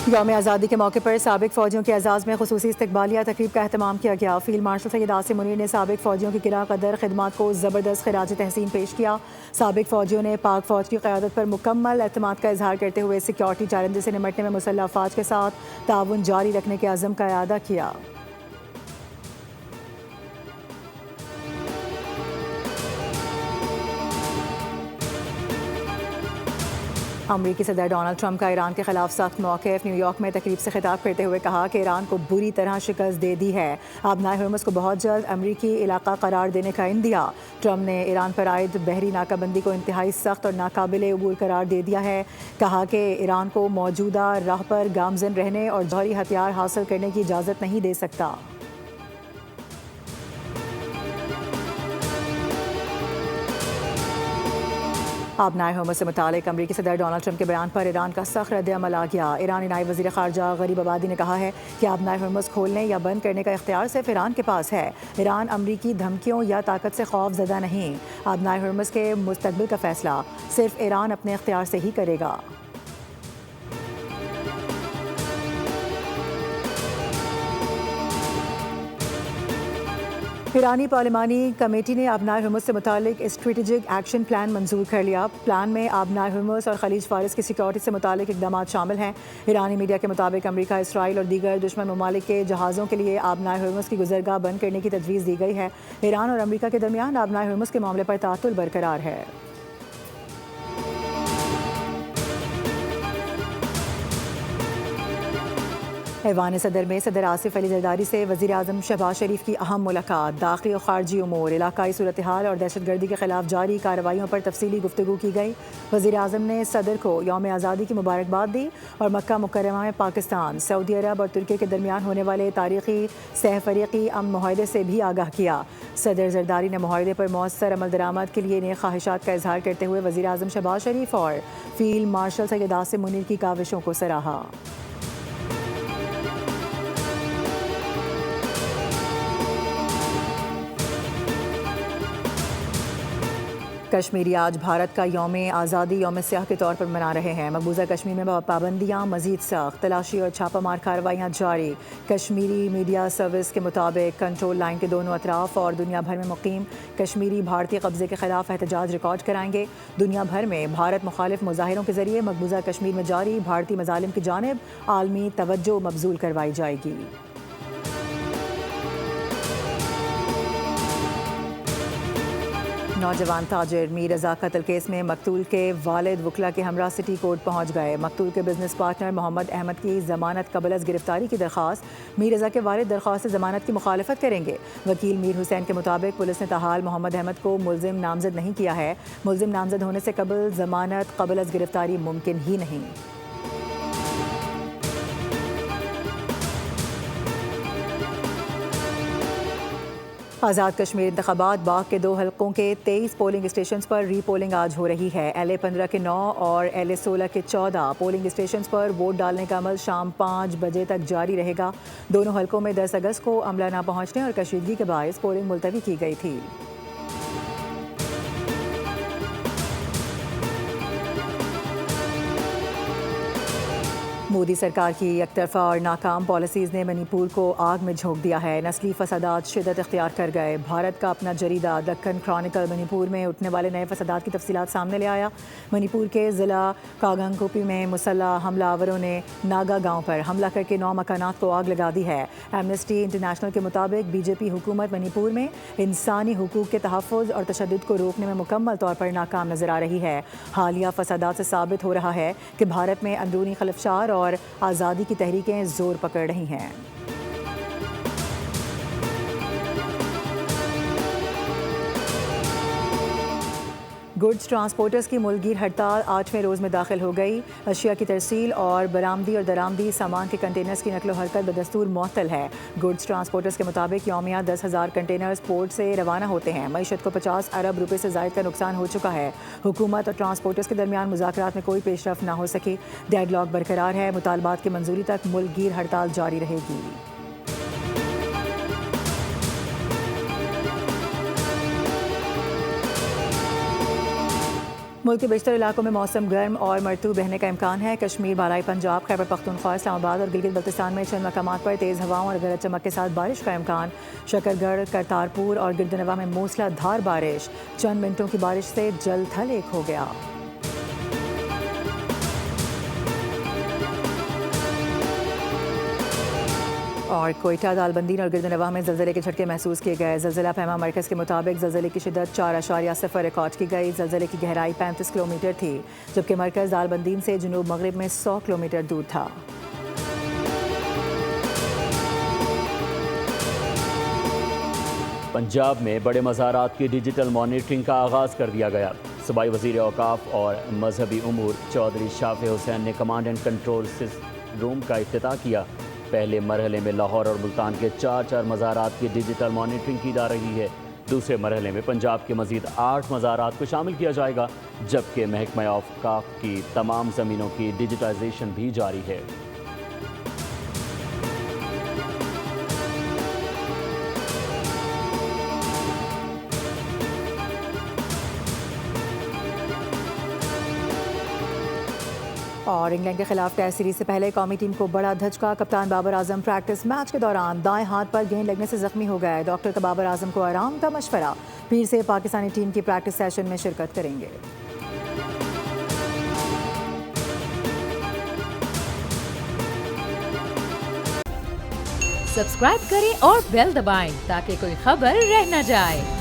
यौम आज़ादी के मौके पर साबिक फ़ौजियों के एजाज़ में खुसूसी इस्तकबालिया तकरीब का एहतमाम किया गया। फील्ड मार्शल सैयद आसिम मुनीर ने साबिक फ़ौजियों की किला कदर खिदमात को ज़बरदस्त खिराज तहसीन पेश किया। साबिक फ़ौजियों ने पाक फ़ौज की क़यादत पर मुकम्मल एतमाद का इजहार करते हुए सिक्योरिटी चैलेंज से निपटने में मुसल्लह अफ़वाज के साथ ताउन जारी रखने के अज़म का इआदा किया। अमरीकी सदर डोनाल्ड ट्रंप का ईरान के खिलाफ सख्त मौक़िफ़। न्यूयॉर्क में तकरीब से खिताब करते हुए कहा कि ईरान को बुरी तरह शिकस्त दे दी है। आबनाए हुर्मुज़ को बहुत जल्द अमरीकी इलाका करार देने का इन दिया। ट्रंप ने ईरान पर आयद बहरी नाकाबंदी को इंतहाई सख्त और नाकाबिले अबूल करार दे दिया है। कहा कि ईरान को मौजूदा राह पर गामज़न रहने और जौहरी हथियार हासिल करने की इजाज़त नहीं दे सकता। आबनाए हुर्मुज़ से मुतालिक अमरीकी सदर डोनाल्ड ट्रंप के बयान पर ईरान का सख्त रद्द-ए-अमल आ गया। ईरानी नायब वज़ीर ख़ारजा गरीब आबादी ने कहा है कि आबनाए हुर्मुज़ खोलने या बंद करने का इख्तियार सिर्फ ईरान के पास है। ईरान अमरीकी धमकियों या ताकत से खौफज़दा नहीं। आबनाए हुर्मुज़ के मुस्तक़बिल का फ़ैसला सिर्फ ईरान अपने इख्तियार से ही करेगा। ईरानी पार्लिमानी कमेटी ने आबनाए हुर्मुज़ से मुतालिक स्ट्रेटेजिक एक्शन प्लान मंजूर कर लिया। प्लान में आबनाए हुर्मुज़ और खलीज फारिस की सिक्योरिटी से मुतालिक इक़दाम शामिल हैं। ईरानी मीडिया के मुताबिक अमरीका, इसराइल और दीगर दुश्मन ममालिक के जहाज़ों के लिए आबनाए हुर्मुज़ की गुज़रगाह बंद करने की तजवीज़ दी गई है। ईरान और अमरीका के दरमियान आबनाए हुर्मुज़ के मामले पर तातुल बरकरार है। ऐवान सदर में सदर आसिफ अली जरदारी से वज़ीर आज़म शहबाज शरीफ की अहम मुलाकात। दाखिली और खारजी उमूर, इलाकाई सूरत हाल और दहशत गर्दी के खिलाफ जारी कार्रवाइयों पर तफसीली गुफ्तगू की गई। वज़ीर आज़म ने सदर को यौम आज़ादी की मुबारकबाद दी और मक्का मुकर्रमा में पाकिस्तान, सऊदी अरब और तुर्की के दरमियान होने वाले तारीखी सहफरीकी अमन मुआहदे से भी आगाह किया। सदर जरदारी ने मुआहदे पर मौसर अमल दरामद के लिए नेक ख्वाहिशात का इजहार करते हुए वज़ीर आज़म शहबाज शरीफ और फील्ड मार्शल सैयद आसिम मुनीर की काविशों को सराहा। कश्मीरी आज भारत का यौम आज़ादी यौम स्याह के तौर पर मना रहे हैं। मकबूजा कश्मीर में पाबंदियाँ मज़ीद सख्त, तलाशी और छापामार कार्रवाइयाँ जारी। कश्मीरी मीडिया सर्विस के मुताबिक कंट्रोल लाइन के दोनों अतराफ और दुनिया भर में मुकीम कश्मीरी भारतीय कब्जे के खिलाफ एहतजाज रिकॉर्ड कराएंगे। दुनिया भर में भारत मुखालिफ मुजाहिरों के जरिए मकबूजा कश्मीर में जारी भारतीय मजालिम की जानिब आलमी तवज्जो मबजूल करवाई जाएगी। नौजवान ताजिर मीर रज़ा कत्ल केस में मकतूल के वालिद वकला के हमरा सिटी कोर्ट पहुंच गए। मकतूल के बिजनेस पार्टनर मोहम्मद अहमद की जमानत कबल अज़ गिरफ्तारी की दरख्वास्त। मीर रज़ा के वालिद दरख्वास्त जमानत की मुखालफत करेंगे। वकील मीर हुसैन के मुताबिक पुलिस ने ताहाल मोहम्मद अहमद को मुल्जिम नामजद नहीं किया है। मुल्जिम नामजद होने से कबल जमानत कबल अज़ गिरफ्तारी मुमकिन ही नहीं। आज़ाद कश्मीर इंतखाबात बाग के 2 हलकों के 23 पोलिंग स्टेशन पर री पोलिंग आज हो रही है। LA 15 के 9 और LA 16 के 14 पोलिंग स्टेशन पर वोट डालने का अमल शाम 5 बजे तक जारी रहेगा। दोनों हलकों में 10 अगस्त को अमला न पहुंचने और कशीदगी के बायस पोलिंग मुलतवी की गई थी। मोदी सरकार की एकतरफा और नाकाम पॉलिसीज़ ने मणिपुर को आग में झोंक दिया है। नस्ली फसादात शिद्दत इख्तियार कर गए। भारत का अपना जरीदा दक्कन क्रॉनिकल मणिपुर में उठने वाले नए फसादात की तफसीलात सामने ले आया। मणिपुर के ज़िला कांगंगकुपी में मुसल्लह हमलावरों ने नागा गांव पर हमला करके 9 मकानात को आग लगा दी है। एमनेस्टी इंटरनेशनल के मुताबिक बीजेपी हुकूमत मणिपुर में इंसानी हुकूक के तहफ़्फ़ुज़ और तशद्दुद को रोकने में मुकम्मल तौर पर नाकाम नजर आ रही है। हालिया फसादात से साबित हो रहा है कि भारत में अंदरूनी खलफशार और आज़ादी की तहरीकें जोर पकड़ रही हैं। गुड्स ट्रांसपोर्टर्स की मुल्कगीर हड़ताल 8वें रोज़ में दाखिल हो गई। अशिया की तरसील और बरामदी और दरामदी सामान के कंटेनर्स की नकलो हरकत बदस्तूर मुअत्तल है। गुड्स ट्रांसपोर्टर्स के मुताबिक यौमिया 10,000 कंटेनर्स पोर्ट से रवाना होते हैं। मईशत को 50 अरब रुपये से ज़ायद का नुकसान हो चुका है। हुकूमत और ट्रांसपोर्टर्स के दरमियान मुज़ाकरात में कोई पेशरफ ना हो सकी। डेडलॉक बरकरार है। मुतालबात की मंजूरी तक मुल्कगीर हड़ताल जारी रहेगी। मुल्क के बेशतर इलाकों में मौसम गर्म और मरतूब रहने का इम्कान है। कश्मीर, बालाई पंजाब, खैबर पख्तूनख्वा, इस्लामाबाद और गिलगित बल्तिस्तान में चंद मकामात पर तेज़ हवाओं और गरज चमक के साथ बारिश का इम्कान। शकरगढ़, करतारपुर और गिरदनवा में मूसलाधार बारिश। चंद मिनटों की बारिश से जल थल एक हो गया। और कोयटा, दालबंदी और गिरदनवा में ज़लज़ले के झटके महसूस किए गए। ज़लज़ला पैमा मरकज़ के मुताबिक ज़लज़ले की शिद्दत 4.0 रिकॉर्ड की गई। ज़लज़ले की गहराई 35 किलोमीटर थी, जबकि मरकज़ दालबंदी से जुनूब मगरिब में 100 किलोमीटर दूर था। पंजाब में बड़े मज़ारात की डिजिटल मॉनिटरिंग का आगाज़ कर दिया गया। सूबाई वज़ीर औकाफ और मजहबी उमूर चौधरी शाफे हुसैन ने कमांड एंड कंट्रोल रूम का इफ्तिताह किया। पहले मरहले में लाहौर और मुल्तान के 4 मज़ारात की डिजिटल मॉनिटरिंग की जा रही है। दूसरे मरहले में पंजाब के मज़ीद 8 मज़ारात को शामिल किया जाएगा, जबकि महकमा औकाफ की तमाम ज़मीनों की डिजिटाइजेशन भी जारी है। और इंग्लैंड के खिलाफ टेस्ट सीरीज से पहले कौमी टीम को बड़ा धचका। कप्तान बाबर आजम प्रैक्टिस मैच के दौरान दाएं हाथ पर गेंद लगने से जख्मी हो गए। डॉक्टर का बाबर आजम को आराम का मशवरा। पीर से पाकिस्तानी टीम की प्रैक्टिस सेशन में शिरकत करेंगे। सब्सक्राइब करें और बेल दबाएं ताकि कोई खबर रह न जाए।